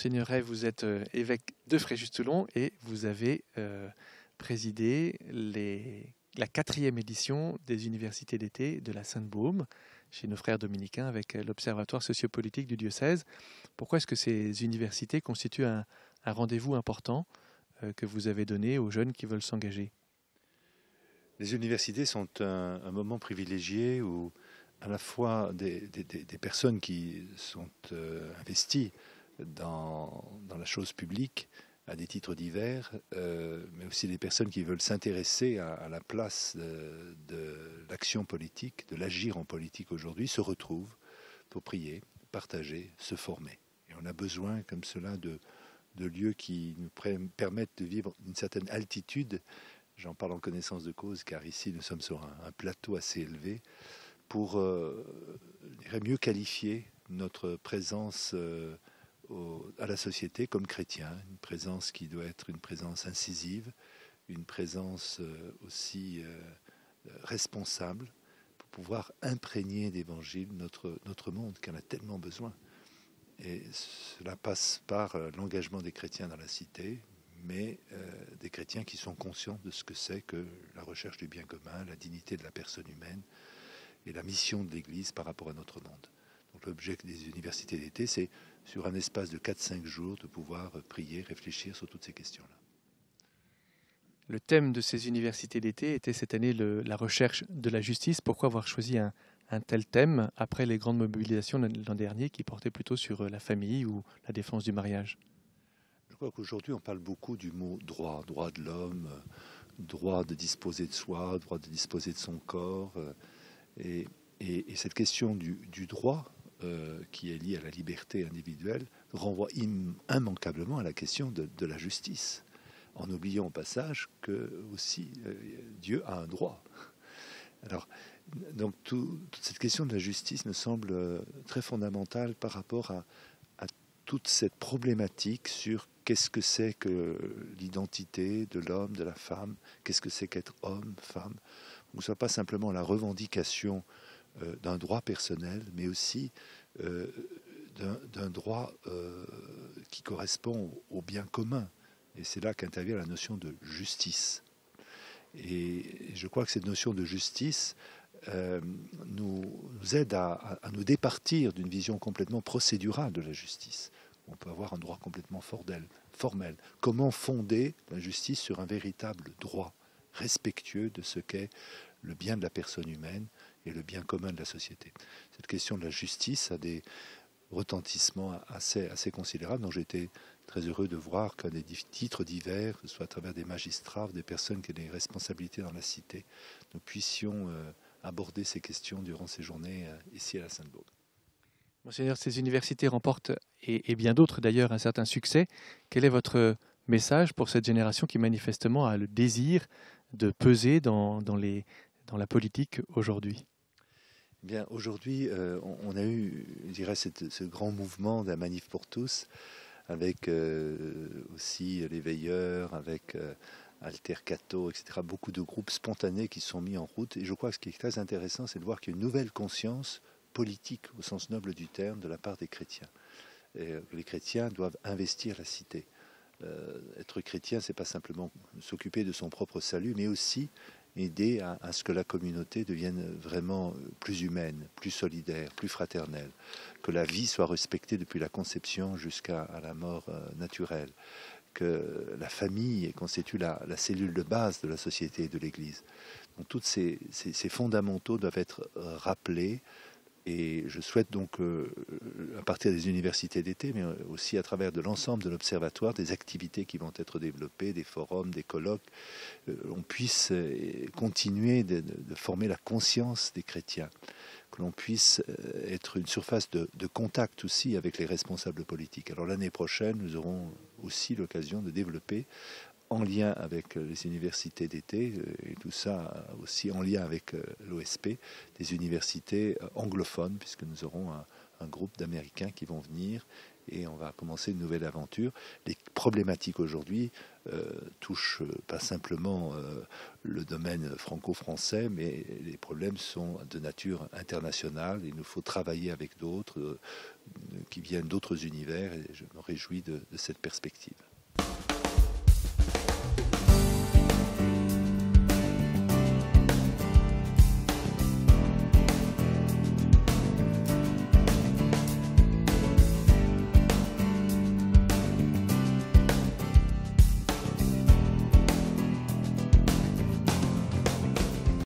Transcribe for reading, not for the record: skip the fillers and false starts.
Monseigneur Ray, vous êtes évêque de Fréjus-Toulon et vous avez présidé la 4e édition des universités d'été de la Sainte-Baume chez nos frères dominicains avec l'Observatoire sociopolitique du diocèse. Pourquoi est-ce que ces universités constituent un rendez-vous important que vous avez donné aux jeunes qui veulent s'engager? Les universités sont un moment privilégié où à la fois des personnes qui sont investies dans la chose publique à des titres divers, mais aussi des personnes qui veulent s'intéresser à la place de l'action politique, de l'agir en politique aujourd'hui, se retrouvent pour prier, partager, se former. Et on a besoin comme cela de lieux qui nous permettent de vivre une certaine altitude. J'en parle en connaissance de cause, car ici nous sommes sur un plateau assez élevé, pour mieux qualifier notre présence à la société comme chrétien, une présence qui doit être une présence incisive, une présence aussi responsable, pour pouvoir imprégner d'évangile notre monde qui en a tellement besoin. Et cela passe par l'engagement des chrétiens dans la cité, mais des chrétiens qui sont conscients de ce que c'est que la recherche du bien commun, la dignité de la personne humaine et la mission de l'Église par rapport à notre monde. Donc l'objet des universités d'été, c'est sur un espace de 4-5 jours de pouvoir prier, réfléchir sur toutes ces questions-là. Le thème de ces universités d'été était cette année la recherche de la justice. Pourquoi avoir choisi un tel thème après les grandes mobilisations l'an dernier qui portaient plutôt sur la famille ou la défense du mariage? Je crois qu'aujourd'hui on parle beaucoup du mot droit, droit de l'homme, droit de disposer de soi, droit de disposer de son corps. Et cette question du droit, qui est liée à la liberté individuelle, renvoie immanquablement à la question de la justice, en oubliant au passage que aussi Dieu a un droit. Alors, donc toute cette question de la justice me semble très fondamentale par rapport à toute cette problématique sur qu'est-ce que c'est que l'identité de l'homme, de la femme, qu'est-ce que c'est qu'être homme, femme. Donc, ce ne soit pas simplement la revendication d'un droit personnel, mais aussi d'un droit qui correspond au bien commun. Et c'est là qu'intervient la notion de justice. Et je crois que cette notion de justice nous aide à nous départir d'une vision complètement procédurale de la justice. On peut avoir un droit complètement formel. Comment fonder la justice sur un véritable droit respectueux de ce qu'est le bien de la personne humaine et le bien commun de la société. Cette question de la justice a des retentissements assez considérables, dont j'ai été très heureux de voir qu'à des titres divers, que ce soit à travers des magistrats, des personnes qui ont des responsabilités dans la cité, nous puissions aborder ces questions durant ces journées ici à la Sainte-Baume. Monseigneur, ces universités remportent, et bien d'autres d'ailleurs, un certain succès. Quel est votre message pour cette génération qui manifestement a le désir de peser dans la politique aujourd'hui? Bien, aujourd'hui, on a eu, je dirais, ce grand mouvement de la Manif pour tous, avec aussi les veilleurs, avec Altercato, etc. Beaucoup de groupes spontanés qui sont mis en route. Et je crois que ce qui est très intéressant, c'est de voir qu'il y a une nouvelle conscience politique, au sens noble du terme, de la part des chrétiens. Et les chrétiens doivent investir la cité. Être chrétien, c'est pas simplement s'occuper de son propre salut, mais aussi aider à ce que la communauté devienne vraiment plus humaine, plus solidaire, plus fraternelle, que la vie soit respectée depuis la conception jusqu'à la mort naturelle, que la famille constitue la cellule de base de la société et de l'Église. Donc tous ces fondamentaux doivent être rappelés. Et je souhaite donc, à partir des universités d'été, mais aussi à travers de l'ensemble de l'Observatoire, des activités qui vont être développées, des forums, des colloques, on puisse continuer de former la conscience des chrétiens, que l'on puisse être une surface de contact aussi avec les responsables politiques. Alors l'année prochaine, nous aurons aussi l'occasion de développer, en lien avec les universités d'été, et tout ça aussi en lien avec l'OSP, des universités anglophones, puisque nous aurons un un groupe d'Américains qui vont venir et on va commencer une nouvelle aventure. Les problématiques aujourd'hui touchent pas simplement le domaine franco-français, mais les problèmes sont de nature internationale. Il nous faut travailler avec d'autres qui viennent d'autres univers et je me réjouis de cette perspective.